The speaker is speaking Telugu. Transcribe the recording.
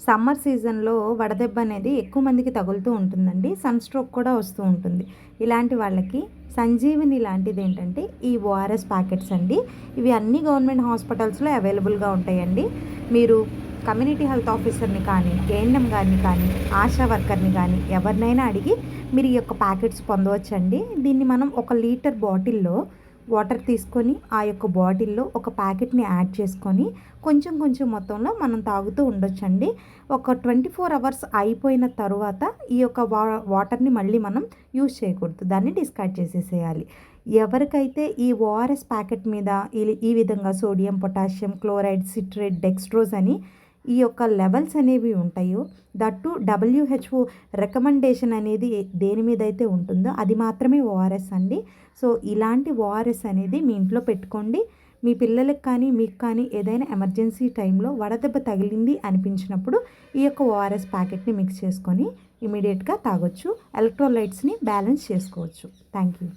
సమ్మర్ సీజన్లో వడదెబ్బ అనేది ఎక్కువ మందికి తగులుతూ ఉంటుందండి. సన్ స్ట్రోక్ కూడా వస్తూ ఉంటుంది. ఇలాంటి వాళ్ళకి సంజీవని లాంటిది ఏంటంటే ఈ ఓఆర్ఎస్ ప్యాకెట్స్ అండి. ఇవి అన్ని గవర్నమెంట్ హాస్పిటల్స్లో అవైలబుల్గా ఉంటాయండి. మీరు కమ్యూనిటీ హెల్త్ ఆఫీసర్ని కానీ, ఏఎన్ఎం గారిని కానీ, ఆశా వర్కర్ని కానీ ఎవరినైనా అడిగి మీరు ఈ యొక్క ప్యాకెట్స్ పొందవచ్చండి. దీన్ని మనం 1 లీటర్ బాటిల్లో వాటర్ తీసుకొని ఆ యొక్క బాటిల్లో ఒక ప్యాకెట్ని యాడ్ చేసుకొని కొంచెం కొంచెం మొత్తంలో మనం తాగుతూ ఉండొచ్చండి. ఒక 24 అవర్స్ అయిపోయిన తరువాత ఈ యొక్క వాటర్ని మళ్ళీ మనం యూజ్ చేయకూడదు, దాన్ని డిస్కార్డ్ చేసేసేయాలి. ఎవరికైతే ఈ ఓఆర్ఎస్ ప్యాకెట్ మీద ఈ విధంగా sodium, potassium, chloride, citrate, dextrose అని ఈ యొక్క లెవెల్స్ అనేవి ఉంటాయో, దట్టు WHO రికమెండేషన్ అనేది దేని మీద అయితే ఉంటుందో అది మాత్రమే ఓఆర్ఎస్ అండి. సో ఇలాంటి ఓఆర్ఎస్ అనేది మీ ఇంట్లో పెట్టుకోండి. మీ పిల్లలకి కానీ మీకు కానీ ఏదైనా ఎమర్జెన్సీ టైంలో వడదెబ్బ తగిలింది అనిపించినప్పుడు ఈ యొక్క ఓఆర్ఎస్ ప్యాకెట్ని మిక్స్ చేసుకొని ఇమీడియట్గా తాగొచ్చు. ఎలక్ట్రోలైట్స్ని బ్యాలెన్స్ చేసుకోవచ్చు. Thank you.